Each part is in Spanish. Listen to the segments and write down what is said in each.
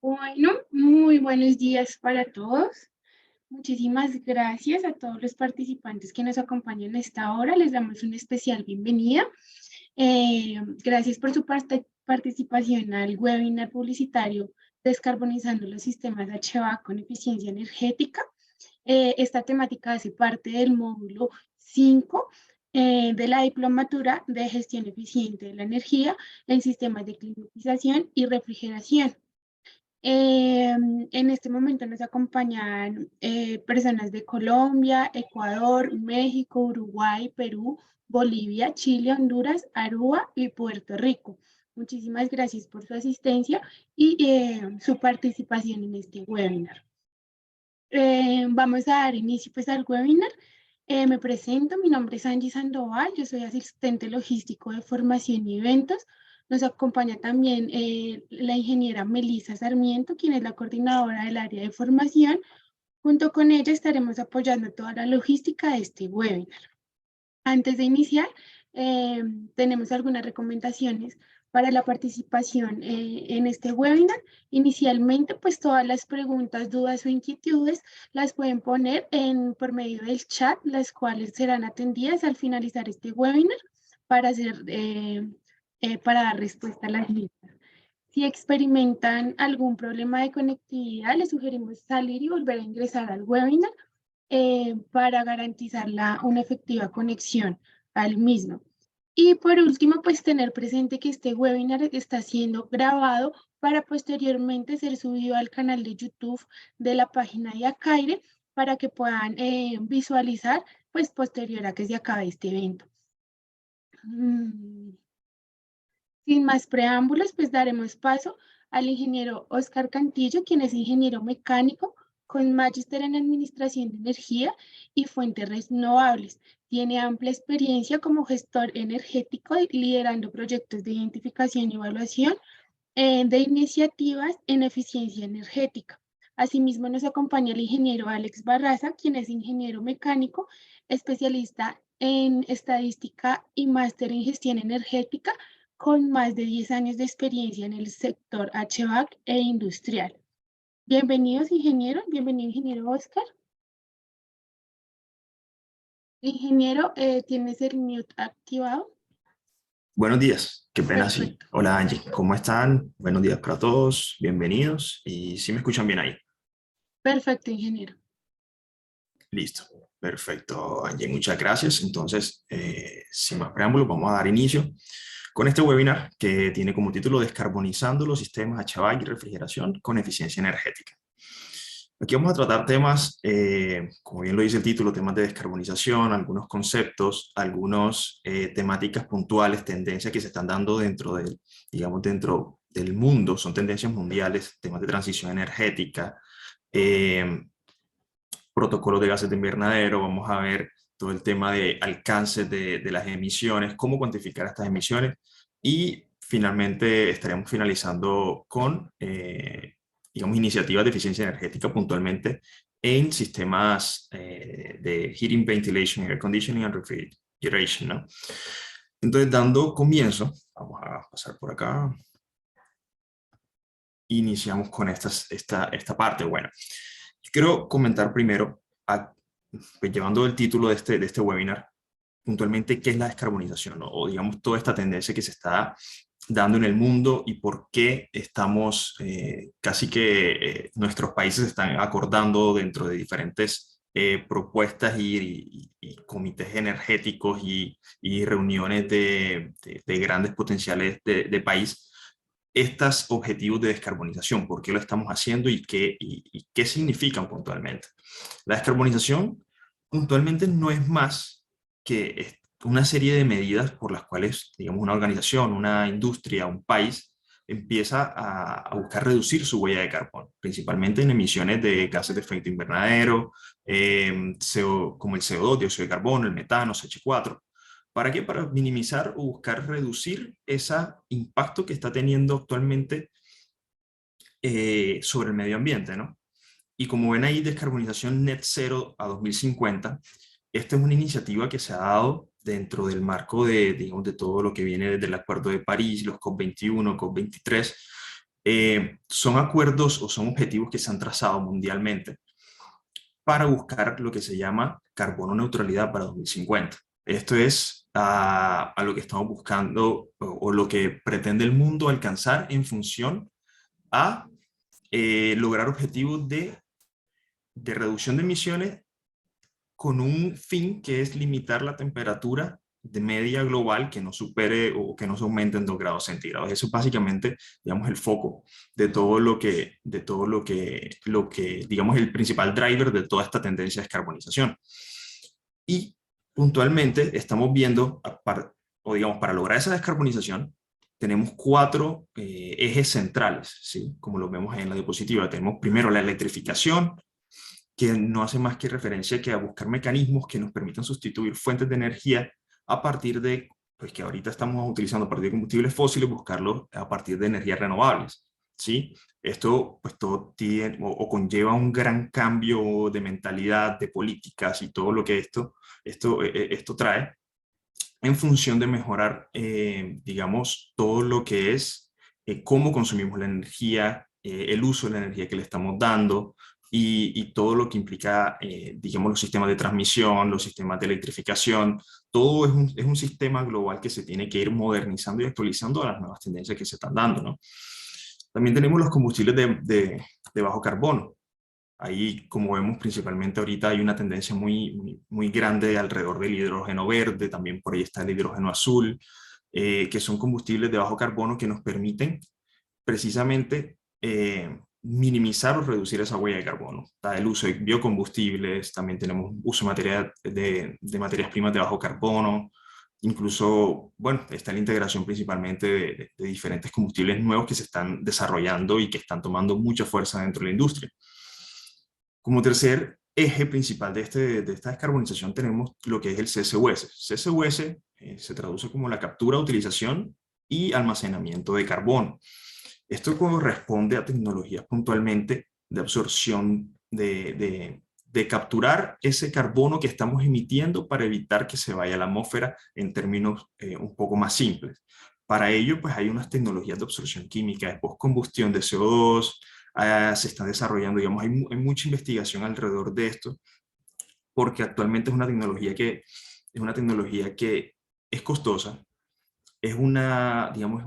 Bueno, muy buenos días para todos. Muchísimas gracias a todos los participantes que nos acompañan a esta hora. Les damos una especial bienvenida. Gracias por su participación al webinar publicitario Descarbonizando los sistemas HVAC con eficiencia energética. Esta temática hace parte del módulo 5 de la diplomatura de gestión eficiente de la energía en sistemas de climatización y refrigeración. En este momento nos acompañan personas de Colombia, Ecuador, México, Uruguay, Perú, Bolivia, Chile, Honduras, Aruba y Puerto Rico. Muchísimas gracias por su asistencia y su participación en este webinar. Vamos a dar inicio pues, al webinar. Me presento, mi nombre es Angie Sandoval, yo soy asistente logístico de formación y eventos. Nos acompaña también la ingeniera Melissa Sarmiento, quien es la coordinadora del área de formación. Junto con ella estaremos apoyando toda la logística de este webinar. Antes de iniciar, tenemos algunas recomendaciones para la participación en este webinar. Inicialmente, pues todas las preguntas, dudas o inquietudes las pueden poner por medio del chat, las cuales serán atendidas al finalizar este webinar para dar respuesta a las mismas. Si experimentan algún problema de conectividad, les sugerimos salir y volver a ingresar al webinar para garantizar una efectiva conexión al mismo. Y por último, pues tener presente que este webinar está siendo grabado para posteriormente ser subido al canal de YouTube de la página de Acaire para que puedan visualizar pues posterior a que se acabe este evento. Sin más preámbulos, pues daremos paso al ingeniero Oscar Cantillo, quien es ingeniero mecánico con magíster en Administración de Energía y Fuentes Renovables. Tiene amplia experiencia como gestor energético, liderando proyectos de identificación y evaluación de iniciativas en eficiencia energética. Asimismo, nos acompaña el ingeniero Alex Barraza, quien es ingeniero mecánico, especialista en estadística y máster en gestión energética, con más de 10 años de experiencia en el sector HVAC e industrial. Bienvenidos, ingeniero. Bienvenido, ingeniero Oscar. Ingeniero, ¿tienes el mute activado? Buenos días, qué pena sí. Perfecto. Hola Angie, ¿cómo están? Buenos días para todos, bienvenidos y si me escuchan bien ahí. Perfecto, ingeniero. Listo, perfecto Angie, muchas gracias. Entonces, sin más preámbulos, vamos a dar inicio con este webinar que tiene como título Descarbonizando los sistemas HVAC y refrigeración con eficiencia energética. Aquí vamos a tratar temas, como bien lo dice el título, temas de descarbonización, algunos conceptos, algunas temáticas puntuales, tendencias que se están dando dentro del, digamos, dentro del mundo, son tendencias mundiales, temas de transición energética, protocolos de gases de invernadero, vamos a ver todo el tema de alcances de las emisiones, cómo cuantificar estas emisiones y finalmente estaremos finalizando con digamos, iniciativas de eficiencia energética puntualmente en sistemas de heating, ventilation, air conditioning and refrigeration, ¿no? Entonces, dando comienzo, vamos a pasar por acá, iniciamos con esta parte. Bueno, quiero comentar primero, pues, llevando el título de este webinar, puntualmente qué es la descarbonización, ¿no? O digamos toda esta tendencia que se está dando en el mundo y por qué estamos casi que nuestros países están acordando dentro de diferentes propuestas y comités energéticos y reuniones de grandes potenciales de país estos objetivos de descarbonización, por qué lo estamos haciendo y qué significan puntualmente. La descarbonización puntualmente no es más que una serie de medidas por las cuales, digamos, una organización, una industria, un país empieza a buscar reducir su huella de carbono, principalmente en emisiones de gases de efecto invernadero, como el CO2, dióxido de carbono, el metano, CH4. ¿Para qué? Para minimizar o buscar reducir ese impacto que está teniendo actualmente sobre el medio ambiente, ¿no? Y como ven ahí, descarbonización net cero a 2050, esta es una iniciativa que se ha dado dentro del marco de, digamos, de todo lo que viene desde el Acuerdo de París, los COP21, COP23, Son acuerdos o son objetivos que se han trazado mundialmente para buscar lo que se llama carbono neutralidad para 2050. Esto es a lo que estamos buscando o lo que pretende el mundo alcanzar en función a lograr objetivos de reducción de emisiones con un fin que es limitar la temperatura de media global que no supere o que no se aumente en 2 grados centígrados. Eso es básicamente, digamos, el foco de todo lo que, digamos, el principal driver de toda esta tendencia de descarbonización. Y puntualmente estamos viendo, o digamos, para lograr esa descarbonización, tenemos 4 ejes centrales, ¿sí? Como lo vemos en la diapositiva. Tenemos primero la electrificación, que no hace más que referencia que a buscar mecanismos que nos permitan sustituir fuentes de energía a partir de, pues que ahorita estamos utilizando a partir de combustibles fósiles, buscarlos a partir de energías renovables, ¿sí? Esto pues todo tiene o conlleva un gran cambio de mentalidad, de políticas y todo lo que esto trae en función de mejorar, digamos, todo lo que es cómo consumimos la energía, el uso de la energía que le estamos dando, y todo lo que implica, digamos, los sistemas de transmisión, los sistemas de electrificación. Todo es un sistema global que se tiene que ir modernizando y actualizando a las nuevas tendencias que se están dando, ¿no? También tenemos los combustibles de bajo carbono. Ahí, como vemos, principalmente ahorita hay una tendencia muy grande alrededor del hidrógeno verde, también por ahí está el hidrógeno azul, que son combustibles de bajo carbono que nos permiten precisamente minimizar o reducir esa huella de carbono. Está el uso de biocombustibles, también tenemos uso de materias primas de bajo carbono, incluso, bueno, está la integración principalmente de diferentes combustibles nuevos que se están desarrollando y que están tomando mucha fuerza dentro de la industria. Como tercer eje principal de esta descarbonización tenemos lo que es el CCUS. CCUS se traduce como la captura, utilización y almacenamiento de carbono. Esto corresponde a tecnologías puntualmente de absorción, de capturar ese carbono que estamos emitiendo para evitar que se vaya a la atmósfera en términos un poco más simples. Para ello, pues hay unas tecnologías de absorción química, de postcombustión de CO2, se están desarrollando, digamos, hay mucha investigación alrededor de esto, porque actualmente es una tecnología que es costosa, digamos,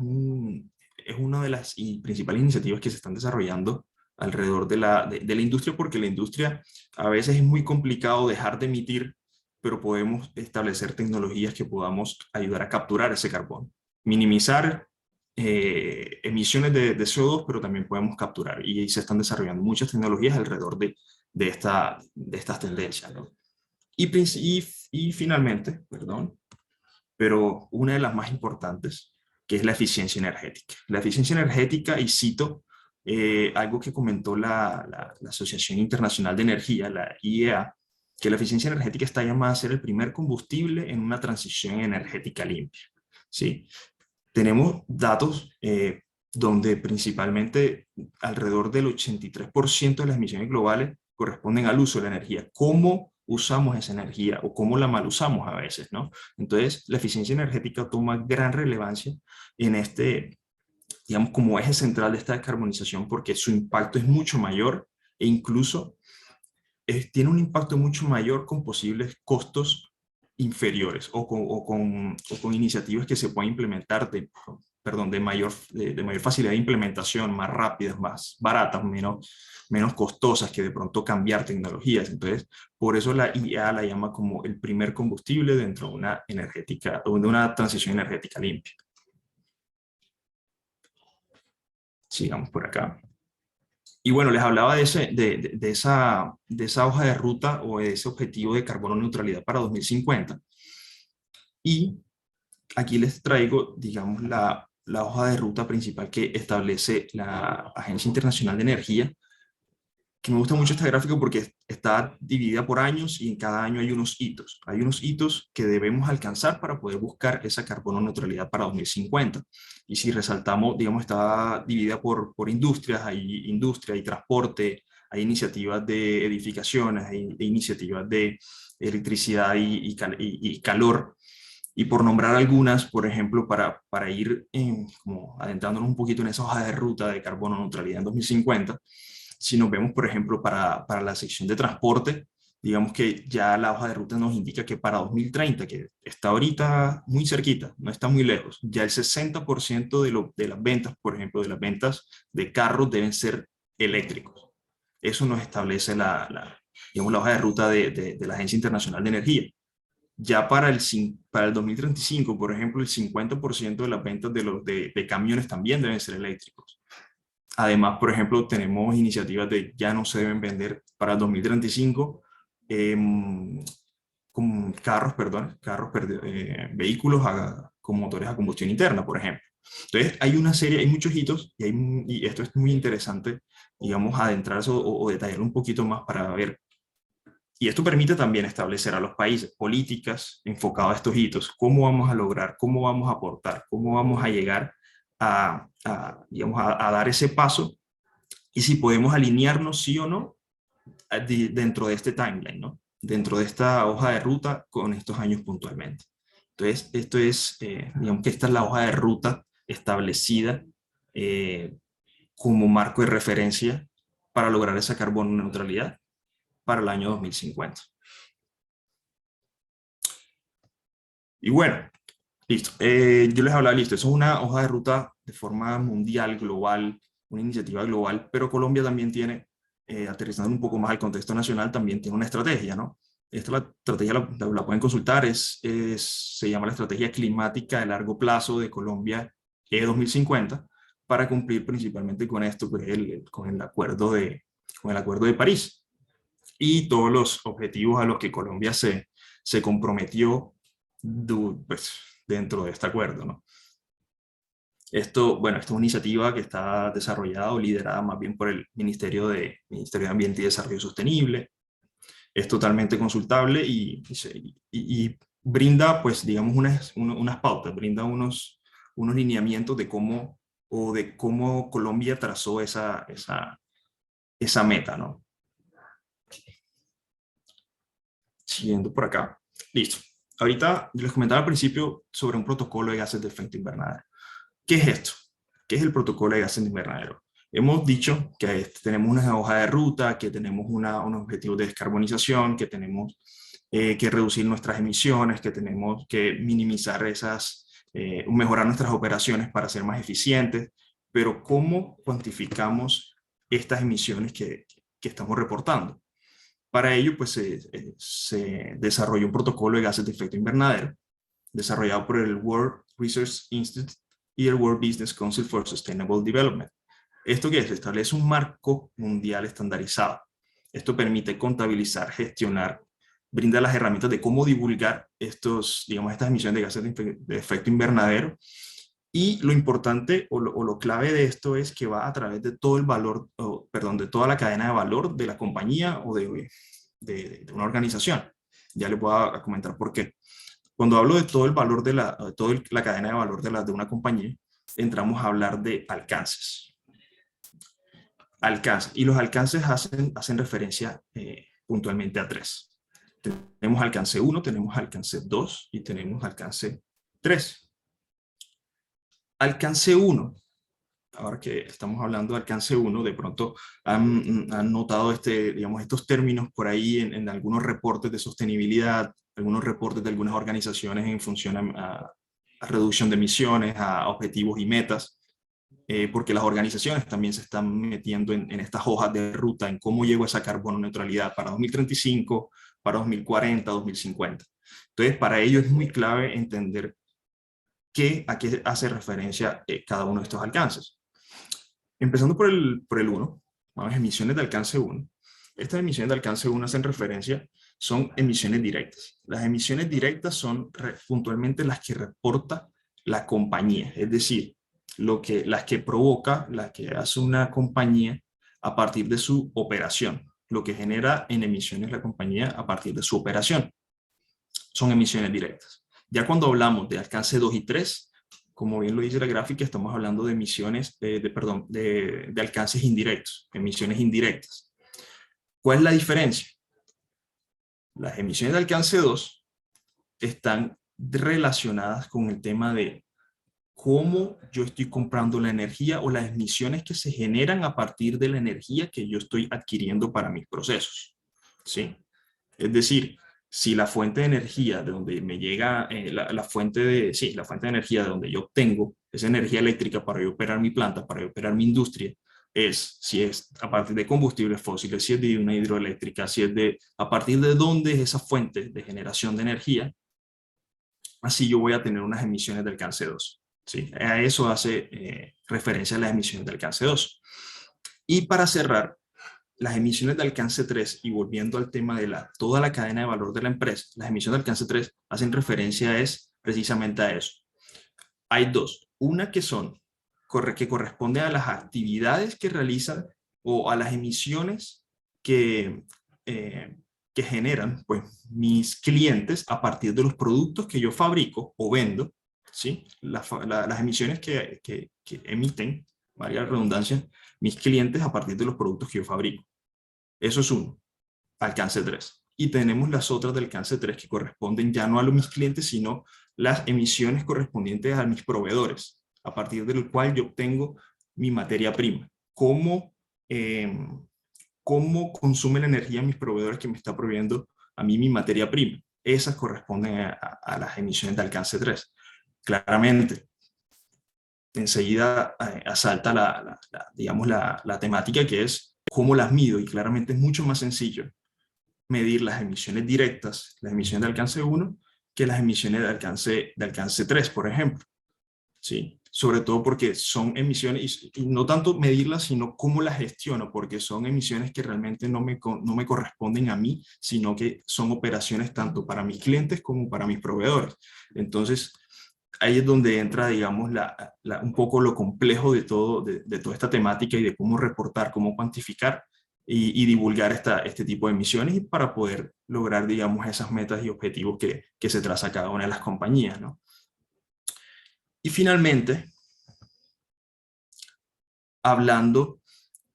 es una de las principales iniciativas que se están desarrollando alrededor de la industria, porque la industria a veces es muy complicado dejar de emitir, pero podemos establecer tecnologías que podamos ayudar a capturar ese carbón, minimizar emisiones de CO2, pero también podemos capturar, y se están desarrollando muchas tecnologías alrededor de estas tendencias, ¿no? Y finalmente, perdón, pero una de las más importantes, que es la eficiencia energética. La eficiencia energética, y cito algo que comentó la Asociación Internacional de Energía, la IEA, que la eficiencia energética está llamada a ser el primer combustible en una transición energética limpia. ¿Sí? Tenemos datos donde principalmente alrededor del 83% de las emisiones globales corresponden al uso de la energía. ¿Cómo usamos esa energía o cómo la mal usamos a veces, ¿no? Entonces, la eficiencia energética toma gran relevancia en digamos, como eje central de esta descarbonización, porque su impacto es mucho mayor e incluso tiene un impacto mucho mayor con posibles costos inferiores o con iniciativas que se pueden implementar de mayor facilidad de implementación, más rápidas, más baratas, menos costosas que de pronto cambiar tecnologías. Entonces, por eso la IEA la llama como el primer combustible dentro de una transición energética limpia. Sigamos por acá. Y bueno, les hablaba de esa hoja de ruta o de ese objetivo de carbono neutralidad para 2050. Y aquí les traigo, digamos, la hoja de ruta principal que establece la Agencia Internacional de Energía, que me gusta mucho esta gráfica porque está dividida por años y en cada año hay unos hitos. Hay unos hitos que debemos alcanzar para poder buscar esa carbono neutralidad para 2050. Y si resaltamos, digamos, está dividida por industrias, hay industria, hay transporte, hay iniciativas de edificaciones, hay iniciativas de electricidad y calor. Y por nombrar algunas, por ejemplo, para ir como adentrándonos un poquito en esa hoja de ruta de carbono neutralidad en 2050, si nos vemos, por ejemplo, para la sección de transporte, digamos que ya la hoja de ruta nos indica que para 2030, que está ahorita muy cerquita, no está muy lejos, ya el 60% de las ventas, por ejemplo, de las ventas de carros deben ser eléctricos. Eso nos establece digamos, la hoja de ruta de la Agencia Internacional de Energía. Ya para el 2035, por ejemplo, el 50% de las ventas de camiones también deben ser eléctricos. Además, por ejemplo, tenemos iniciativas de ya no se deben vender para el 2035 con vehículos con motores a combustión interna, por ejemplo. Entonces, hay muchos hitos y esto es muy interesante, digamos, adentrarse o detallarlo un poquito más para ver. Y esto permite también establecer a los países políticas enfocadas a estos hitos, cómo vamos a lograr, cómo vamos a aportar, cómo vamos a llegar digamos, a dar ese paso y si podemos alinearnos sí o no dentro de este timeline, ¿no? Dentro de esta hoja de ruta con estos años puntualmente. Entonces, esto es, digamos que esta es la hoja de ruta establecida como marco de referencia para lograr esa carbono neutralidad para el año 2050. Y bueno, listo. Yo les hablaba, listo, eso es una hoja de ruta de forma mundial, global, una iniciativa global, pero Colombia también tiene, aterrizando un poco más al contexto nacional, también tiene una estrategia, ¿no? La estrategia la pueden consultar, se llama la Estrategia Climática de Largo Plazo de Colombia E2050, para cumplir principalmente con esto, pues con el acuerdo de París y todos los objetivos a los que Colombia se comprometió pues, dentro de este acuerdo, ¿no? Esto es una iniciativa que está desarrollada o liderada más bien por el Ministerio de Ambiente y Desarrollo Sostenible. Es totalmente consultable y brinda, pues, digamos, unas pautas, brinda unos lineamientos de cómo Colombia trazó esa meta, ¿no? Siguiendo por acá. Listo. Ahorita les comentaba al principio sobre un protocolo de gases de efecto invernadero. ¿Qué es esto? ¿Qué es el protocolo de gases de invernadero? Hemos dicho que tenemos una hoja de ruta, que tenemos unos objetivos de descarbonización, que tenemos que reducir nuestras emisiones, que tenemos que minimizar mejorar nuestras operaciones para ser más eficientes, pero ¿cómo cuantificamos estas emisiones que estamos reportando? Para ello, pues se desarrolló un protocolo de gases de efecto invernadero, desarrollado por el World Resources Institute y el World Business Council for Sustainable Development. ¿Esto qué es? Establece un marco mundial estandarizado. Esto permite contabilizar, gestionar, brinda las herramientas de cómo divulgar estas emisiones de gases de efecto invernadero. Y lo importante o lo clave de esto es que va a través de todo el valor, de toda la cadena de valor de la compañía o de una organización. Ya les voy a comentar por qué. Cuando hablo de todo el valor toda la cadena de valor de una compañía, entramos a hablar de alcances. Y los alcances hacen referencia puntualmente a tres. Tenemos alcance 1, tenemos alcance 2 y tenemos alcance 3. Alcance 1, ahora que estamos hablando de alcance 1, de pronto han notado estos términos por ahí en algunos reportes de sostenibilidad, algunos reportes de algunas organizaciones en función a reducción de emisiones, a objetivos y metas, porque las organizaciones también se están metiendo en estas hojas de ruta, en cómo llego a esa carbono neutralidad para 2035, para 2040, 2050. Entonces, para ello es muy clave entender a qué hace referencia cada uno de estos alcances. Empezando por el 1, vamos a emisiones de alcance 1. Estas emisiones de alcance 1 hacen referencia, son emisiones directas. Las emisiones directas son puntualmente las que reporta la compañía, es decir, las que provoca, las que hace una compañía a partir de su operación, lo que genera en emisiones la compañía a partir de su operación. Son emisiones directas. Ya cuando hablamos de alcance 2 y 3, como bien lo dice la gráfica, estamos hablando de emisiones, de alcances indirectos, emisiones indirectas. ¿Cuál es la diferencia? Las emisiones de alcance 2 están relacionadas con el tema de cómo yo estoy comprando la energía o las emisiones que se generan a partir de la energía que yo estoy adquiriendo para mis procesos, ¿sí? Es decir, si la fuente de energía de donde me llega, la fuente de, sí, la fuente de energía de donde yo obtengo esa energía eléctrica para yo operar mi planta, para yo operar mi industria, si es a partir de combustibles fósiles, si es de una hidroeléctrica, si es de, a partir de dónde es esa fuente de generación de energía, así yo voy a tener unas emisiones de alcance 2. ¿Sí? A eso hace referencia a las emisiones de alcance 2. Y para cerrar, las emisiones de alcance 3, y volviendo al tema de toda la cadena de valor de la empresa, las emisiones de alcance 3 hacen referencia precisamente a eso. Hay dos. Una que corresponde a las actividades que realizan o a las emisiones que, que generan pues, mis clientes a partir de los productos que yo fabrico o vendo, ¿sí? Las emisiones que emiten, valga la redundancia, mis clientes a partir de los productos que yo fabrico. Eso es uno, alcance 3. Y tenemos las otras del alcance 3 que corresponden ya no a mis clientes, sino las emisiones correspondientes a mis proveedores, a partir del cual yo obtengo mi materia prima. ¿Cómo consume la energía mis proveedores que me está proveyendo a mí mi materia prima? Esas corresponden a las emisiones de alcance 3. Claramente, enseguida asalta digamos, la temática que es cómo las mido, y claramente es mucho más sencillo medir las emisiones directas, las emisiones de alcance 1, que las emisiones de alcance 3, por ejemplo. ¿Sí? Sobre todo porque son emisiones, y no tanto medirlas, sino cómo las gestiono, porque son emisiones que realmente no me corresponden a mí, sino que son operaciones tanto para mis clientes como para mis proveedores. Entonces, ahí es donde entra, digamos, un poco lo complejo de toda esta temática y de cómo reportar, cómo cuantificar y divulgar este tipo de emisiones para poder lograr, digamos, esas metas y objetivos que se traza cada una de las compañías, ¿no? Y finalmente, hablando,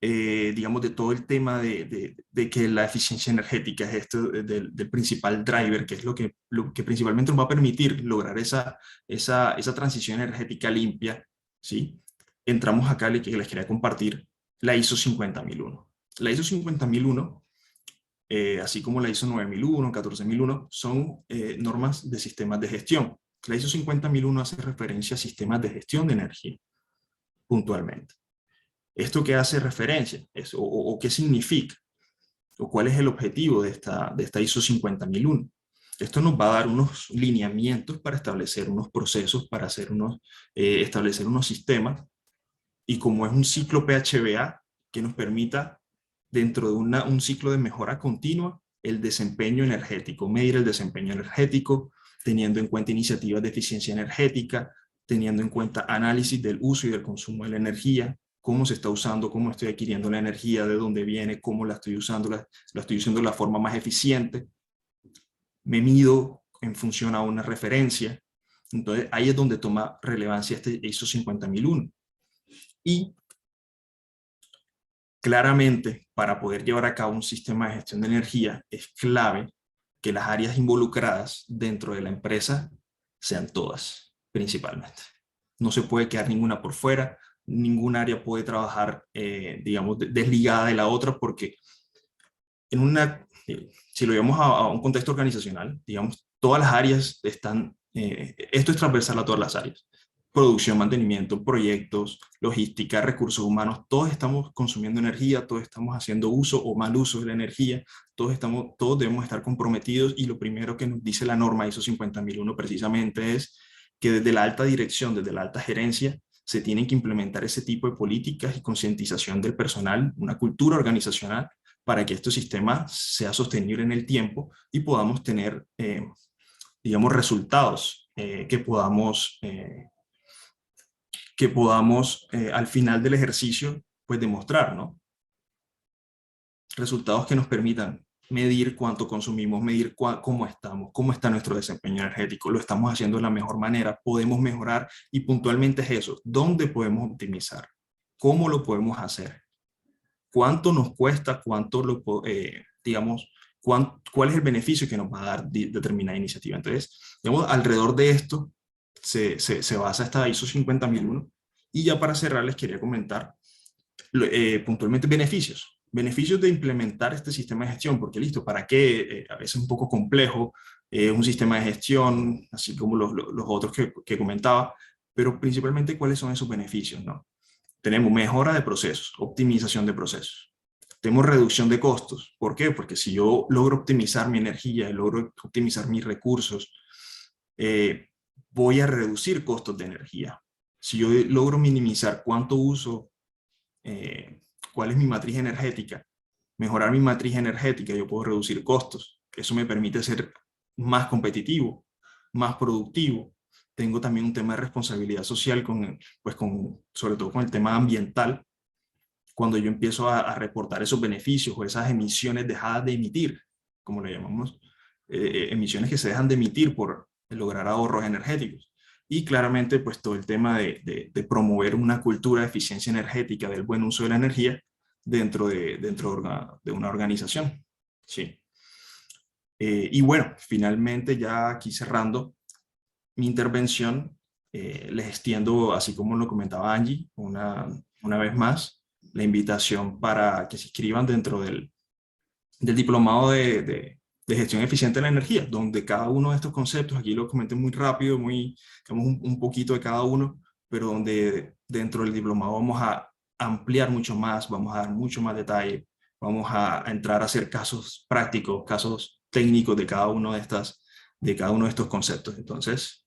digamos, de todo el tema de que la eficiencia energética es esto del principal driver, que es lo que principalmente nos va a permitir lograr esa transición energética limpia, ¿sí? Entramos acá que les quería compartir la ISO 50001. La ISO 50001, así como la ISO 9001, 14001, son normas de sistemas de gestión. La ISO 50001 hace referencia a sistemas de gestión de energía, puntualmente. ¿Esto qué hace referencia? ¿O qué significa? ¿O cuál es el objetivo de esta ISO 50001? Esto nos va a dar unos lineamientos para establecer unos procesos, para establecer unos sistemas, y como es un ciclo PHBA que nos permita, dentro de un ciclo de mejora continua, el desempeño energético, medir el desempeño energético, teniendo en cuenta iniciativas de eficiencia energética, teniendo en cuenta análisis del uso y del consumo de la energía, cómo se está usando, cómo estoy adquiriendo la energía, de dónde viene, cómo la estoy usando, la estoy usando de la forma más eficiente, me mido en función a una referencia. Entonces ahí es donde toma relevancia este ISO 50001. Y claramente, para poder llevar a cabo un sistema de gestión de energía, es clave que las áreas involucradas dentro de la empresa sean todas, principalmente. No se puede quedar ninguna por fuera, ningún área puede trabajar, digamos, desligada de la otra, porque si lo llevamos a un contexto organizacional, digamos, todas las áreas están, esto es transversal a todas las áreas. Producción, mantenimiento, proyectos, logística, recursos humanos, todos estamos consumiendo energía, todos estamos haciendo uso o mal uso de la energía, todos debemos estar comprometidos, y lo primero que nos dice la norma ISO 50001 precisamente es que desde la alta dirección, desde la alta gerencia, se tienen que implementar ese tipo de políticas y concientización del personal, una cultura organizacional, para que este sistema sea sostenible en el tiempo y podamos tener, digamos, resultados que podamos al final del ejercicio, pues demostrar, ¿no? Resultados que nos permitan medir cuánto consumimos, medir cómo estamos, cómo está nuestro desempeño energético, lo estamos haciendo de la mejor manera, podemos mejorar, y puntualmente es eso, ¿dónde podemos optimizar? ¿Cómo lo podemos hacer? ¿Cuánto nos cuesta? ¿Cuánto digamos, ¿cuál es el beneficio que nos va a dar determinada iniciativa? Entonces, digamos, alrededor de esto se basa esta ISO 50001. Y ya para cerrar, les quería comentar puntualmente beneficios. Beneficios de implementar este sistema de gestión, porque listo, ¿para qué? A veces es un poco complejo, un sistema de gestión, así como los otros que comentaba, pero principalmente, ¿cuáles son esos beneficios? ¿No? Tenemos mejora de procesos, optimización de procesos. Tenemos reducción de costos. ¿Por qué? Porque si yo logro optimizar mi energía, logro optimizar mis recursos, voy a reducir costos de energía. Si yo logro minimizar cuánto uso, cuál es mi matriz energética, mejorar mi matriz energética, yo puedo reducir costos. Eso me permite ser más competitivo, más productivo. Tengo también un tema de responsabilidad social, sobre todo con el tema ambiental, cuando yo empiezo a reportar esos beneficios o esas emisiones dejadas de emitir, como le llamamos, emisiones que se dejan de emitir por lograr ahorros energéticos. Y claramente, pues todo el tema de promover una cultura de eficiencia energética, del buen uso de la energía dentro de una organización. Sí. Y bueno, finalmente ya aquí cerrando mi intervención, les extiendo, así como lo comentaba Angie, una vez más, la invitación para que se inscriban dentro del diplomado de gestión eficiente de la energía, donde cada uno de estos conceptos, aquí lo comenté muy rápido, digamos un poquito de cada uno, pero donde dentro del diplomado vamos a ampliar mucho más, vamos a dar mucho más detalle, vamos a entrar a hacer casos prácticos, casos técnicos de cada uno de estos conceptos. Entonces,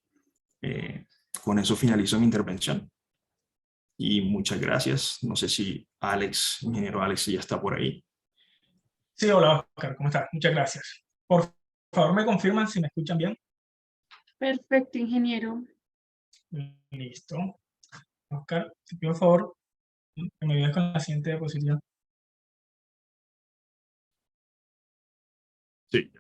eh, con eso finalizo mi intervención. Y muchas gracias. No sé si ingeniero Alex, ya está por ahí. Sí, hola Oscar, ¿cómo estás? Muchas gracias. Por favor, me confirman si me escuchan bien. Perfecto, ingeniero. Listo. Oscar, te pido por favor que me ayudes con la siguiente diapositiva. Sí.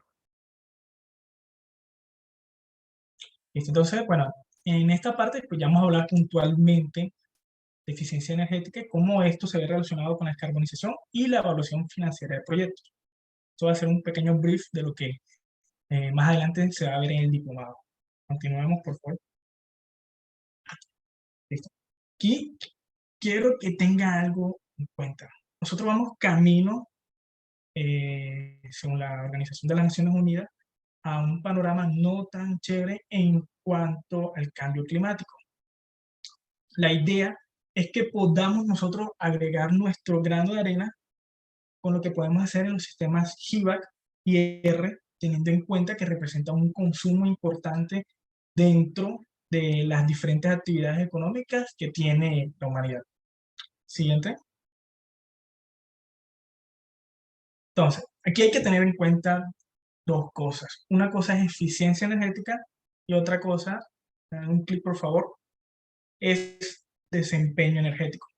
Listo, entonces, bueno, en esta parte pues ya vamos a hablar puntualmente de eficiencia energética y cómo esto se ve relacionado con la descarbonización y la evaluación financiera de proyectos. Esto va a ser un pequeño brief de lo que más adelante se va a ver en el diplomado. Continuemos, por favor. Listo. Aquí quiero que tenga algo en cuenta. Nosotros vamos camino, según la Organización de las Naciones Unidas, a un panorama no tan chévere en cuanto al cambio climático. La idea es que podamos nosotros agregar nuestro grano de arena con lo que podemos hacer en los sistemas HVAC y R, teniendo en cuenta que representa un consumo importante dentro de las diferentes actividades económicas que tiene la humanidad. Siguiente. Entonces, aquí hay que tener en cuenta dos cosas. Una cosa es eficiencia energética y otra cosa, un clic por favor, es desempeño energético.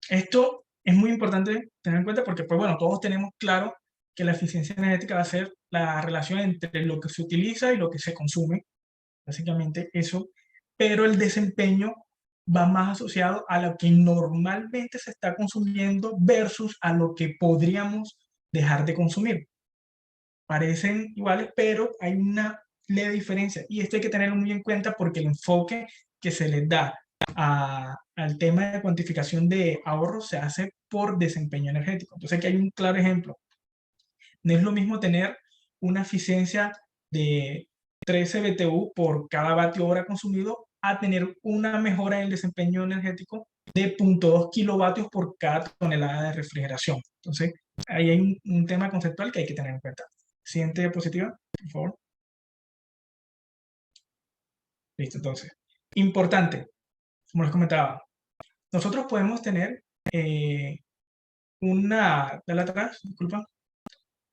Esto es muy importante tener en cuenta porque, pues bueno, todos tenemos claro que la eficiencia energética va a ser la relación entre lo que se utiliza y lo que se consume, básicamente eso, pero el desempeño va más asociado a lo que normalmente se está consumiendo versus a lo que podríamos dejar de consumir. Parecen iguales, pero hay una leve diferencia y esto hay que tenerlo muy en cuenta porque el enfoque que se les da al tema de cuantificación de ahorros se hace por desempeño energético. Entonces aquí hay un claro ejemplo. No es lo mismo tener una eficiencia de 13 BTU por cada vatio hora consumido a tener una mejora en el desempeño energético de 0.2 kilovatios por cada tonelada de refrigeración. Entonces, ahí hay un tema conceptual que hay que tener en cuenta. Siguiente diapositiva, por favor. Listo, entonces. Importante, como les comentaba, nosotros podemos tener dale atrás, disculpa,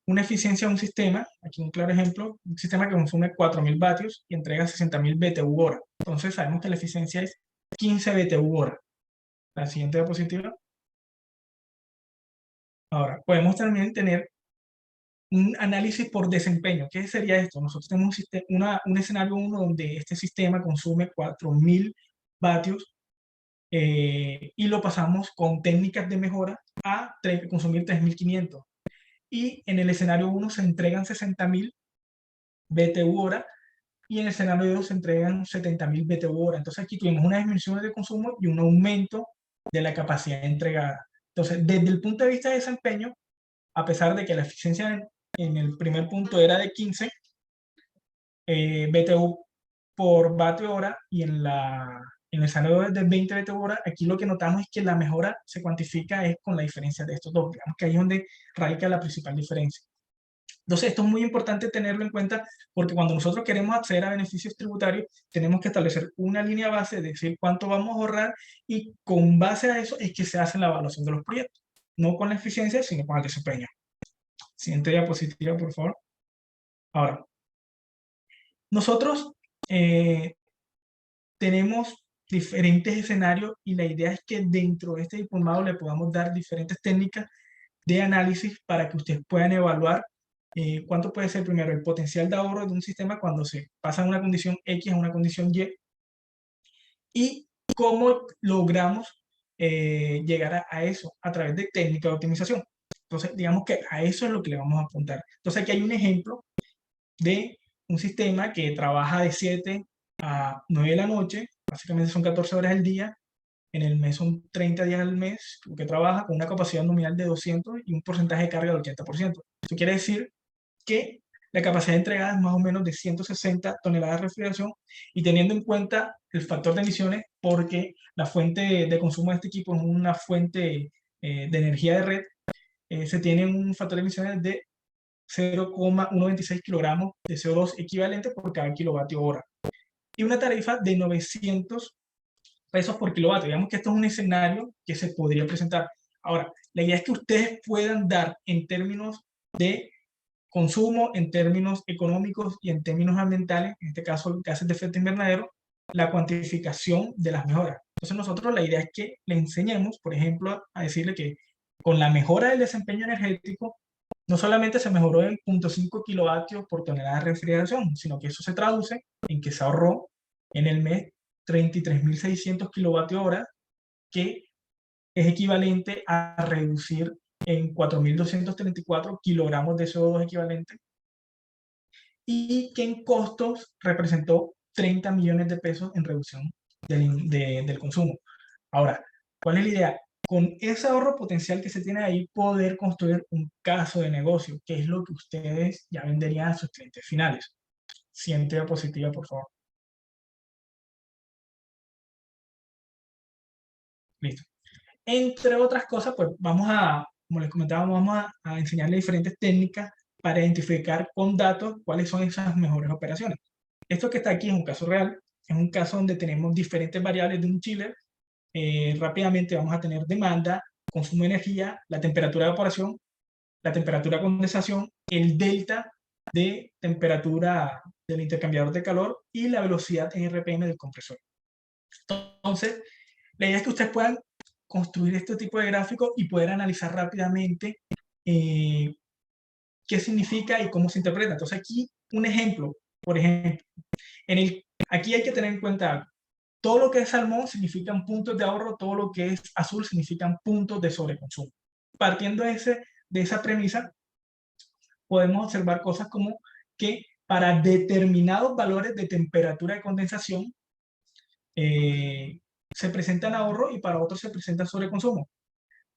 una eficiencia de un sistema, aquí un claro ejemplo, un sistema que consume 4.000 vatios y entrega 60.000 BTU hora. Entonces sabemos que la eficiencia es 15 BTU hora. La siguiente diapositiva. Ahora, podemos también tener un análisis por desempeño. ¿Qué sería esto? Nosotros tenemos un escenario 1 donde este sistema consume 4.000 vatios y lo pasamos con técnicas de mejora a consumir 3.500. y en el escenario 1 se entregan 60.000 BTU hora, y en el escenario 2 se entregan 70.000 BTU hora. Entonces aquí tuvimos una disminución de consumo y un aumento de la capacidad entregada. Entonces, desde el punto de vista de desempeño, a pesar de que la eficiencia en el primer punto era de 15 BTU por vatio hora, y en el escenario de 20 BTU hora, aquí lo que notamos es que la mejora se cuantifica es con la diferencia de estos dos. Digamos que ahí es donde radica la principal diferencia. Entonces, esto es muy importante tenerlo en cuenta, porque cuando nosotros queremos acceder a beneficios tributarios, tenemos que establecer una línea base, de decir cuánto vamos a ahorrar, y con base a eso es que se hace la evaluación de los proyectos. No con la eficiencia, sino con el desempeño. Siguiente diapositiva, por favor. Ahora, nosotros tenemos diferentes escenarios, y la idea es que dentro de este diplomado le podamos dar diferentes técnicas de análisis para que ustedes puedan evaluar cuánto puede ser primero el potencial de ahorro de un sistema cuando se pasa de una condición X a una condición y cómo logramos llegar a eso a través de técnicas de optimización. Entonces, digamos que a eso es lo que le vamos a apuntar. Entonces, aquí hay un ejemplo de un sistema que trabaja de 7 a 9 de la noche, básicamente son 14 horas al día, en el mes son 30 días al mes, que trabaja con una capacidad nominal de 200 y un porcentaje de carga del 80%. Eso quiere decir que la capacidad entregada es más o menos de 160 toneladas de refrigeración, y teniendo en cuenta el factor de emisiones, porque la fuente de consumo de este equipo es una fuente de energía de red, se tiene un factor de emisiones de 0,126 kilogramos de CO2 equivalente por cada kilovatio hora, y una tarifa de 900 pesos por kilovatio. Digamos que esto es un escenario que se podría presentar. Ahora, la idea es que ustedes puedan dar en términos de consumo, en términos económicos y en términos ambientales, en este caso gases de efecto invernadero, la cuantificación de las mejoras. Entonces nosotros la idea es que le enseñemos, por ejemplo, a decirle que con la mejora del desempeño energético, no solamente se mejoró en 0,5 kilovatios por tonelada de refrigeración, sino que eso se traduce en que se ahorró en el mes 33.600 kilovatios hora, que es equivalente a reducir en 4.234 kilogramos de CO2 equivalente, y que en costos representó 30 millones de pesos en reducción del consumo. Ahora, ¿cuál es la idea? Con ese ahorro potencial que se tiene ahí, poder construir un caso de negocio, que es lo que ustedes ya venderían a sus clientes finales. Siguiente diapositiva, por favor. Listo. Entre otras cosas, pues como les comentaba, vamos a enseñarles diferentes técnicas para identificar con datos cuáles son esas mejores operaciones. Esto que está aquí es un caso real, es un caso donde tenemos diferentes variables de un chiller. Rápidamente vamos a tener demanda, consumo de energía, la temperatura de evaporación, la temperatura de condensación, el delta de temperatura del intercambiador de calor y la velocidad en RPM del compresor. Entonces, la idea es que ustedes puedan construir este tipo de gráficos y poder analizar rápidamente qué significa y cómo se interpreta. Entonces aquí un ejemplo, por ejemplo, aquí hay que tener en cuenta todo lo que es salmón significan puntos de ahorro, todo lo que es azul significan puntos de sobreconsumo. Partiendo de esa premisa, podemos observar cosas como que para determinados valores de temperatura de condensación se presentan ahorro y para otros se presenta sobreconsumo.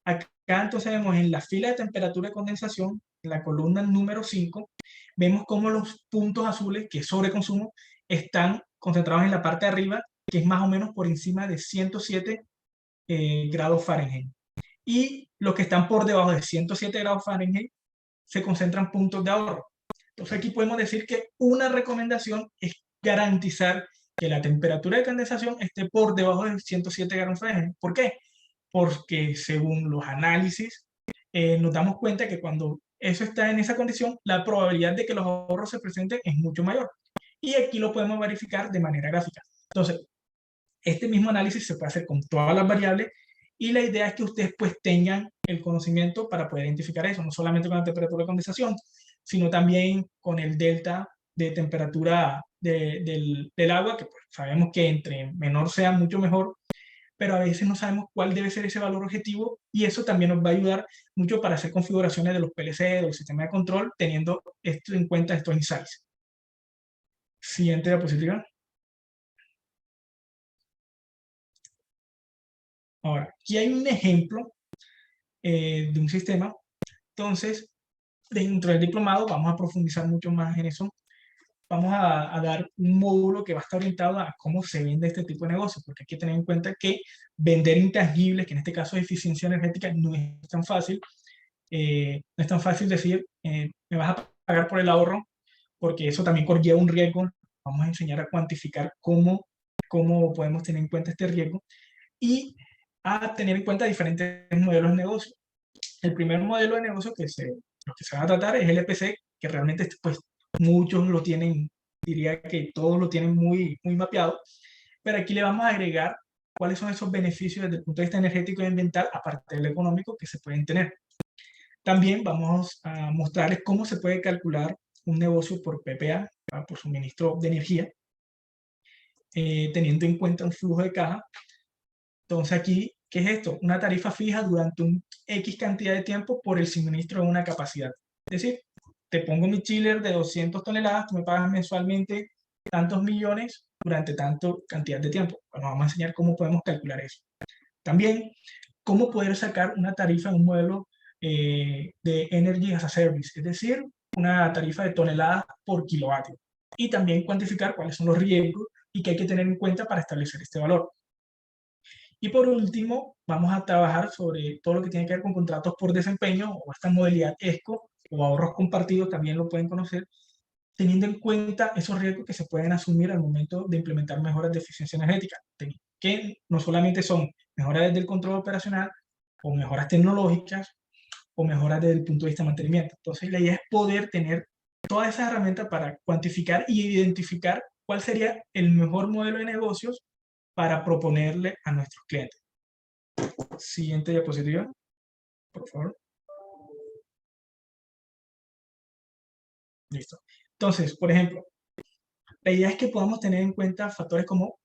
Acá entonces vemos en la fila de temperatura de condensación, en la columna número 5, vemos cómo los puntos azules, que es sobreconsumo, están concentrados en la parte de arriba, que es más o menos por encima de 107 grados Fahrenheit. Y los que están por debajo de 107 grados Fahrenheit se concentran puntos de ahorro. Entonces aquí podemos decir que una recomendación es garantizar que la temperatura de condensación esté por debajo de 107 grados Fahrenheit. ¿Por qué? Porque según los análisis, nos damos cuenta que cuando eso está en esa condición, la probabilidad de que los ahorros se presenten es mucho mayor. Y aquí lo podemos verificar de manera gráfica. Entonces, este mismo análisis se puede hacer con todas las variables, y la idea es que ustedes pues tengan el conocimiento para poder identificar eso, no solamente con la temperatura de condensación, sino también con el delta de temperatura del agua, que pues sabemos que entre menor sea mucho mejor, pero a veces no sabemos cuál debe ser ese valor objetivo, y eso también nos va a ayudar mucho para hacer configuraciones de los PLC, del sistema de control, teniendo esto en cuenta, estos insights. Siguiente diapositiva. Ahora, aquí hay un ejemplo de un sistema. Entonces, dentro del diplomado vamos a profundizar mucho más en eso. Vamos a dar un módulo que va a estar orientado a cómo se vende este tipo de negocio, porque hay que tener en cuenta que vender intangibles, que en este caso es eficiencia energética, no es tan fácil. No es tan fácil decir, me vas a pagar por el ahorro, porque eso también conlleva un riesgo. Vamos a enseñar a cuantificar cómo podemos tener en cuenta este riesgo y a tener en cuenta diferentes modelos de negocio. El primer modelo de negocio los que se van a tratar es el EPC, que realmente pues, muchos lo tienen, diría que todos lo tienen muy, muy mapeado, pero aquí le vamos a agregar cuáles son esos beneficios desde el punto de vista energético y ambiental, aparte del económico, que se pueden tener. También vamos a mostrarles cómo se puede calcular un negocio por PPA, por suministro de energía, teniendo en cuenta un flujo de caja. Entonces aquí, ¿qué es esto? Una tarifa fija durante un X cantidad de tiempo por el suministro de una capacidad. Es decir, te pongo mi chiller de 200 toneladas, tú me pagas mensualmente tantos millones durante tanto cantidad de tiempo. Bueno, vamos a enseñar cómo podemos calcular eso. También, cómo poder sacar una tarifa en un modelo de Energy as a Service, es decir, una tarifa de toneladas por kilovatio. Y también cuantificar cuáles son los riesgos y qué hay que tener en cuenta para establecer este valor. Y por último, vamos a trabajar sobre todo lo que tiene que ver con contratos por desempeño o esta modalidad ESCO o ahorros compartidos, también lo pueden conocer, teniendo en cuenta esos riesgos que se pueden asumir al momento de implementar mejoras de eficiencia energética, que no solamente son mejoras desde el control operacional o mejoras tecnológicas o mejoras desde el punto de vista de mantenimiento. Entonces la idea es poder tener todas esas herramientas para cuantificar y identificar cuál sería el mejor modelo de negocios para proponerle a nuestros clientes. Siguiente diapositiva, por favor. Listo. Entonces, por ejemplo, la idea es que podamos tener en cuenta factores como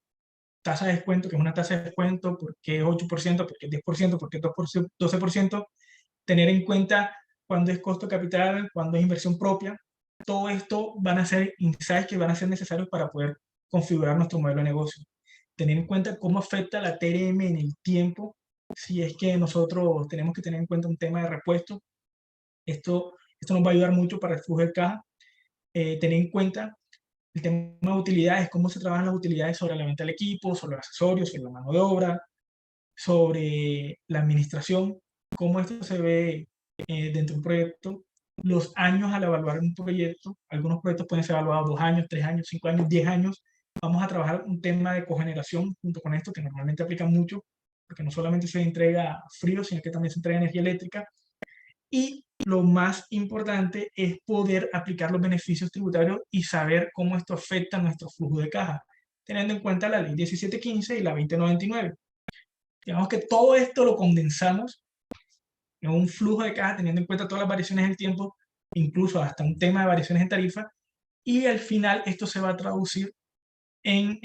tasa de descuento, que es una tasa de descuento, por qué 8%, por qué 10%, por qué 12%, tener en cuenta cuándo es costo capital, cuándo es inversión propia. Todo esto van a ser insights que van a ser necesarios para poder configurar nuestro modelo de negocio. Tener en cuenta cómo afecta la TRM en el tiempo, si es que nosotros tenemos que tener en cuenta un tema de repuesto. Esto nos va a ayudar mucho para el flujo de caja. Tener en cuenta el tema de utilidades, cómo se trabajan las utilidades sobre la venta del equipo, sobre los accesorios, sobre la mano de obra, sobre la administración, cómo esto se ve dentro de un proyecto, los años al evaluar un proyecto. Algunos proyectos pueden ser evaluados 2 años, 3 años, 5 años, 10 años. Vamos a trabajar un tema de cogeneración junto con esto, que normalmente aplica mucho, porque no solamente se entrega frío, sino que también se entrega energía eléctrica. Y lo más importante es poder aplicar los beneficios tributarios y saber cómo esto afecta nuestro flujo de caja, teniendo en cuenta la ley 1715 y la 2099. Digamos que todo esto lo condensamos en un flujo de caja, teniendo en cuenta todas las variaciones del tiempo, incluso hasta un tema de variaciones en tarifa, y al final esto se va a traducir en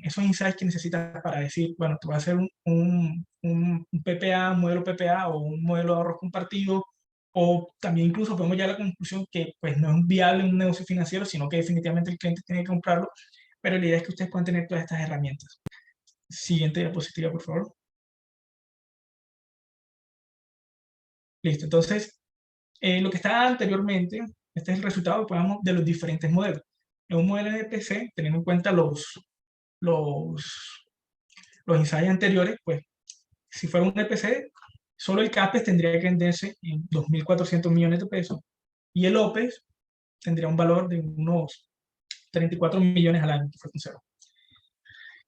esos insights que necesitas para decir, bueno, tú vas a hacer un PPA, un modelo PPA o un modelo de ahorros compartido, o también incluso podemos llegar a la conclusión que pues no es viable un negocio financiero, sino que definitivamente el cliente tiene que comprarlo, pero la idea es que ustedes puedan tener todas estas herramientas. Siguiente diapositiva, por favor. Listo, entonces, lo que estaba anteriormente, este es el resultado de los diferentes modelos. En un modelo de PC, teniendo en cuenta los insights anteriores, pues si fuera un EPC, solo el CAPEX tendría que venderse en 2.400 millones de pesos y el OPEX tendría un valor de unos 34 millones al año, que fue sincero.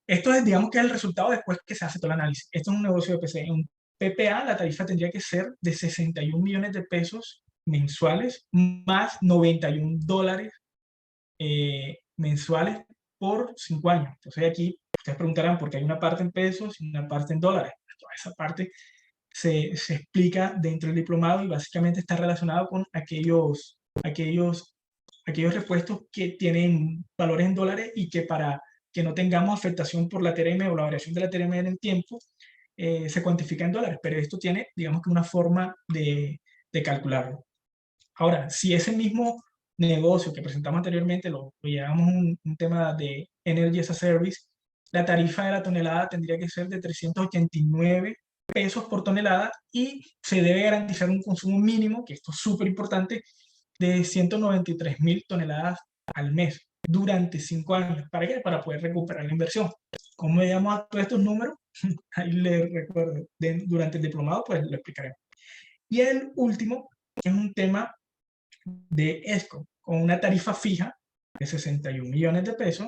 Esto es, digamos, que es el resultado después que se hace todo el análisis. Esto es un negocio de EPC. En un PPA, la tarifa tendría que ser de 61 millones de pesos mensuales, más $91 mensuales por 5 años. Entonces aquí ustedes preguntarán por qué hay una parte en pesos y una parte en dólares. Toda esa parte se explica dentro del diplomado y básicamente está relacionado con aquellos repuestos que tienen valores en dólares y que para que no tengamos afectación por la TRM o la variación de la TRM en el tiempo, se cuantifica en dólares, pero esto tiene, digamos que una forma de calcularlo. Ahora, si ese mismo negocio que presentamos anteriormente lo llevamos a un tema de Energy as a Service, la tarifa de la tonelada tendría que ser de 389 pesos por tonelada y se debe garantizar un consumo mínimo, que esto es súper importante, de 193.000 toneladas al mes durante 5 años. ¿Para qué? Para poder recuperar la inversión. ¿Cómo llegamos a todos estos números? Ahí les recuerdo, durante el diplomado pues lo explicaremos. Y el último es un tema de ESCO, con una tarifa fija de 61 millones de pesos,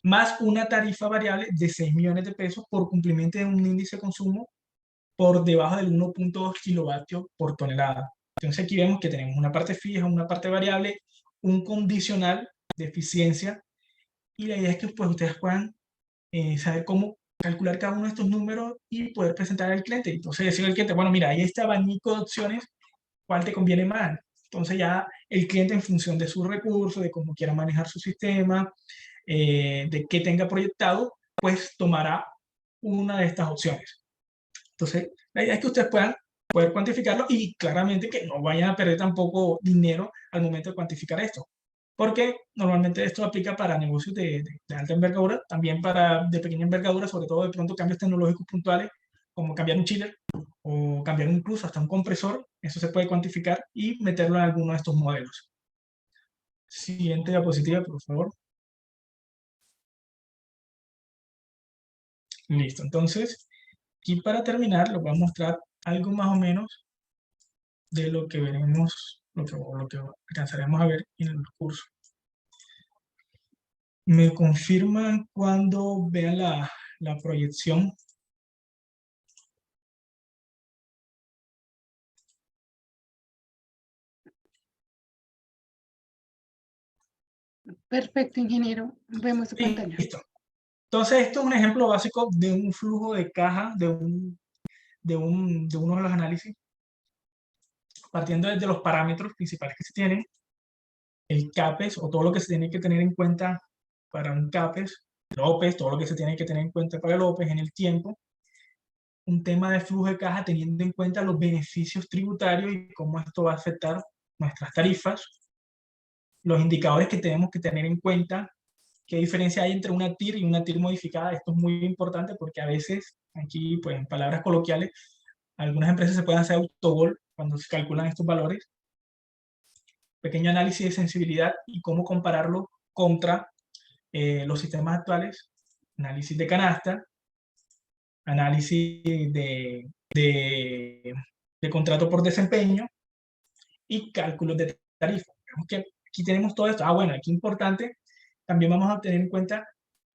más una tarifa variable de 6 millones de pesos por cumplimiento de un índice de consumo por debajo del 1.2 kilovatios por tonelada. Entonces aquí vemos que tenemos una parte fija, una parte variable, un condicional de eficiencia, y la idea es que pues, ustedes puedan saber cómo calcular cada uno de estos números y poder presentar al cliente. Entonces decirle al cliente, bueno, mira, hay este abanico de opciones, ¿cuál te conviene más? Entonces ya el cliente, en función de sus recursos, de cómo quiera manejar su sistema, de qué tenga proyectado, pues tomará una de estas opciones. Entonces, la idea es que ustedes puedan poder cuantificarlo y claramente que no vayan a perder tampoco dinero al momento de cuantificar esto. Porque normalmente esto aplica para negocios de alta envergadura, también para de pequeña envergadura, sobre todo de pronto cambios tecnológicos puntuales, como cambiar un chiller o cambiar incluso hasta un compresor. Eso se puede cuantificar y meterlo en alguno de estos modelos. Siguiente diapositiva, por favor. Listo. Entonces, aquí para terminar, les voy a mostrar algo más o menos de lo que veremos, lo que alcanzaremos a ver en el curso. ¿Me confirman cuando vean la proyección? Perfecto, ingeniero. Vemos su pantalla. Listo. Entonces, esto es un ejemplo básico de un flujo de caja de uno de los análisis, partiendo desde los parámetros principales que se tienen, el CAPEX o todo lo que se tiene que tener en cuenta para un CAPEX, el OPEX, todo lo que se tiene que tener en cuenta para el OPEX en el tiempo, un tema de flujo de caja teniendo en cuenta los beneficios tributarios y cómo esto va a afectar nuestras tarifas, los indicadores que tenemos que tener en cuenta, qué diferencia hay entre una TIR y una TIR modificada. Esto es muy importante porque a veces, aquí, pues en palabras coloquiales, algunas empresas se pueden hacer autogol cuando se calculan estos valores. Pequeño análisis de sensibilidad y cómo compararlo contra los sistemas actuales, análisis de canasta, análisis de contrato por desempeño y cálculos de tarifa. Vemos que aquí tenemos todo esto. Bueno, aquí importante, también vamos a tener en cuenta,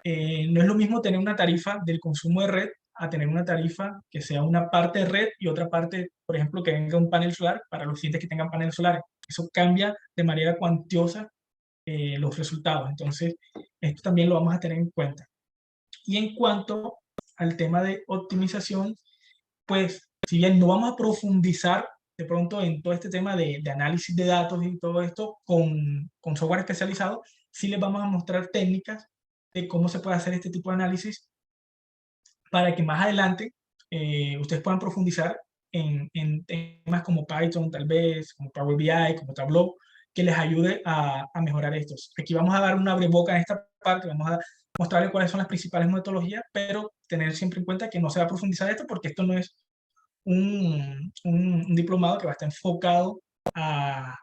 no es lo mismo tener una tarifa del consumo de red a tener una tarifa que sea una parte de red y otra parte, por ejemplo, que venga un panel solar para los clientes que tengan paneles solares. Eso cambia de manera cuantiosa los resultados. Entonces, esto también lo vamos a tener en cuenta. Y en cuanto al tema de optimización, pues si bien no vamos a profundizar de pronto en todo este tema de análisis de datos y todo esto con software especializado, sí les vamos a mostrar técnicas de cómo se puede hacer este tipo de análisis para que más adelante ustedes puedan profundizar en temas como Python, tal vez, como Power BI, como Tableau, que les ayude a mejorar estos. Aquí vamos a dar una abreboca en esta parte, vamos a mostrarles cuáles son las principales metodologías, pero tener siempre en cuenta que no se va a profundizar esto porque esto no es un diplomado que va a estar enfocado a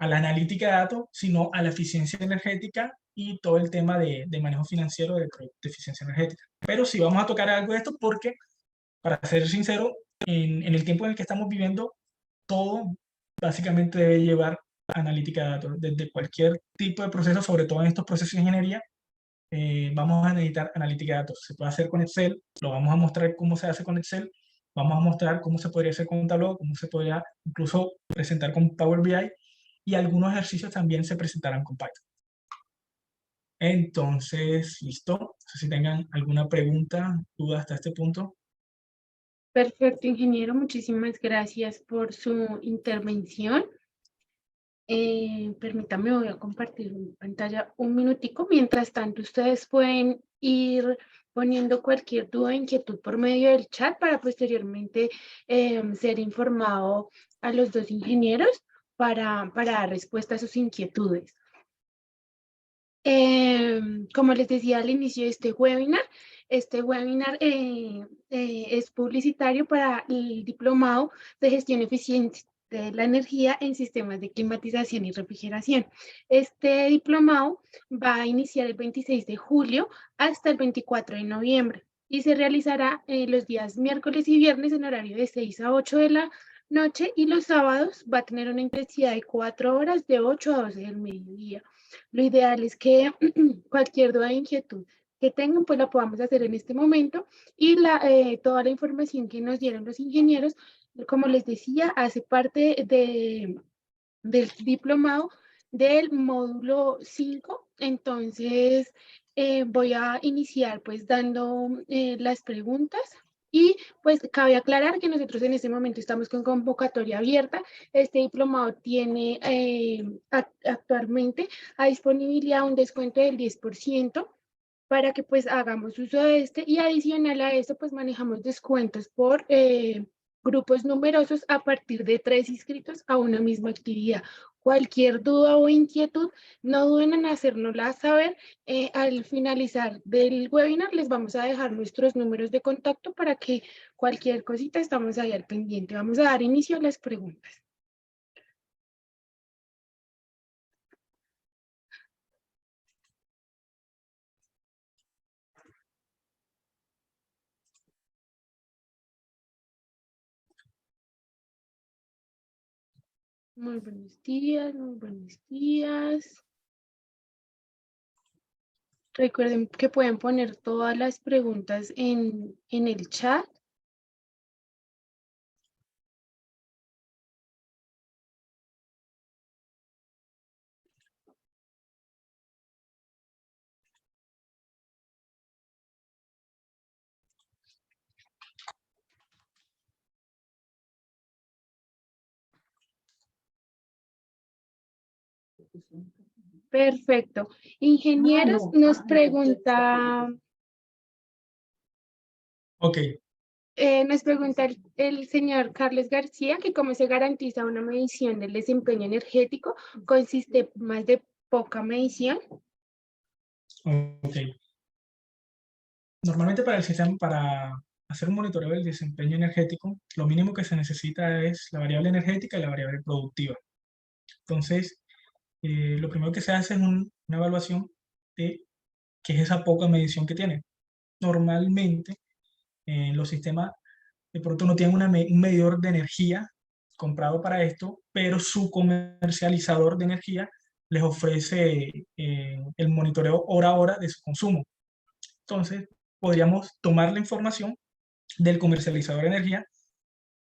la analítica de datos, sino a la eficiencia energética y todo el tema de manejo financiero de eficiencia energética. Pero sí vamos a tocar algo de esto porque, para ser sincero, en el tiempo en el que estamos viviendo, todo básicamente debe llevar analítica de datos. Desde cualquier tipo de proceso, sobre todo en estos procesos de ingeniería, vamos a necesitar analítica de datos. Se puede hacer con Excel, lo vamos a mostrar cómo se hace con Excel, vamos a mostrar cómo se podría hacer con Tableau, cómo se podría incluso presentar con Power BI, y algunos ejercicios también se presentarán con Python. Entonces, listo. No sé si tengan alguna pregunta, duda hasta este punto. Perfecto, ingeniero. Muchísimas gracias por su intervención. Permítame, voy a compartir mi pantalla un minutico. Mientras tanto, ustedes pueden ir poniendo cualquier duda o inquietud por medio del chat para posteriormente ser informado a los dos ingenieros para dar respuesta a sus inquietudes. Como les decía al inicio de este webinar es publicitario para el diplomado de gestión eficiente de la energía en sistemas de climatización y refrigeración. Este diplomado va a iniciar el 26 de julio hasta el 24 de noviembre y se realizará los días miércoles y viernes en horario de 6 a 8 de la noche, y los sábados va a tener una intensidad de 4 horas de 8 a 12 del mediodía. Lo ideal es que cualquier duda o inquietud que tengan, pues la podamos hacer en este momento, y toda la información que nos dieron los ingenieros, como les decía, hace parte del diplomado del módulo 5. Entonces, voy a iniciar pues dando las preguntas. Y pues cabe aclarar que nosotros en este momento estamos con convocatoria abierta. Este diplomado tiene actualmente a disponibilidad un descuento del 10% para que pues hagamos uso de este, y adicional a eso pues manejamos descuentos por grupos numerosos a partir de 3 inscritos a una misma actividad. Cualquier duda o inquietud, no duden en hacérnosla saber. Al finalizar del webinar les vamos a dejar nuestros números de contacto para que cualquier cosita estamos ahí al pendiente. Vamos a dar inicio a las preguntas. Muy buenos días, muy buenos días. Recuerden que pueden poner todas las preguntas en el chat. Perfecto. Ingenieros nos pregunta, Ok, nos pregunta el señor Carlos García que cómo se garantiza una medición del desempeño energético con sistemas de poca medición. ok. Normalmente para el sistema, para hacer un monitoreo del desempeño energético, lo mínimo que se necesita es la variable energética y la variable productiva. Entonces, lo primero que se hace es una evaluación de qué es esa poca medición que tiene. Normalmente, los sistemas de pronto no tienen un medidor de energía comprado para esto, pero su comercializador de energía les ofrece el monitoreo hora a hora de su consumo. Entonces, podríamos tomar la información del comercializador de energía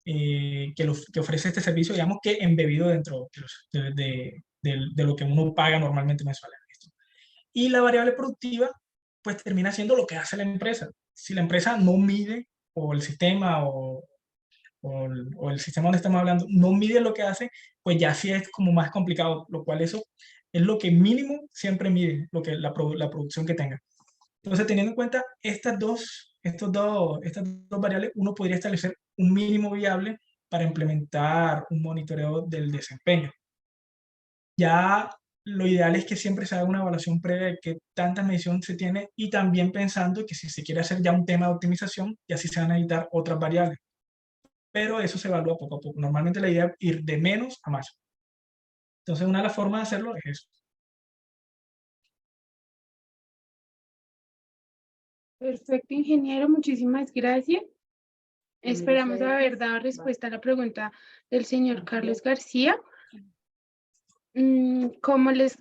que ofrece este servicio, digamos que embebido dentro de lo que uno paga normalmente mensual. Y la variable productiva, pues termina siendo lo que hace la empresa. Si la empresa no mide, o el sistema, o el sistema donde estamos hablando, no mide lo que hace, pues ya sí es como más complicado, lo cual eso es lo que mínimo siempre mide, la producción que tenga. Entonces, teniendo en cuenta estas dos variables, uno podría establecer un mínimo viable para implementar un monitoreo del desempeño. Ya lo ideal es que siempre se haga una evaluación previa de qué tanta medición se tiene, y también pensando que si se quiere hacer ya un tema de optimización, y así se van a editar otras variables. Pero eso se evalúa poco a poco. Normalmente la idea es ir de menos a más. Entonces, una de las formas de hacerlo es eso. Perfecto, ingeniero, muchísimas gracias. Esperamos haber dado respuesta a la pregunta del señor Carlos García. Como les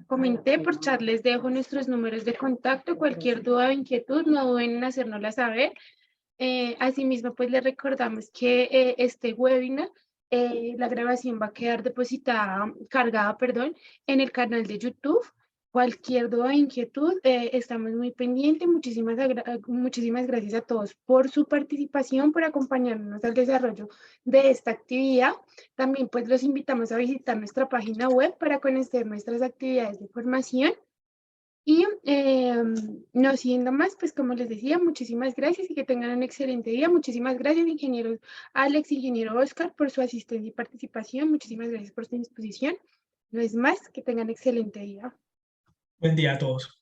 comenté por chat, les dejo nuestros números de contacto. Cualquier duda o inquietud, no duden en hacérnosla saber. Asimismo, pues les recordamos que este webinar, la grabación va a quedar cargada, en el canal de YouTube. Cualquier duda o inquietud, estamos muy pendientes. Muchísimas gracias a todos por su participación, por acompañarnos al desarrollo de esta actividad. También pues los invitamos a visitar nuestra página web para conocer nuestras actividades de formación. Y no siendo más, pues como les decía, muchísimas gracias y que tengan un excelente día. Muchísimas gracias, ingeniero Alex, ingeniero Oscar, por su asistencia y participación. Muchísimas gracias por su disposición. No es más, que tengan excelente día. Buen día a todos.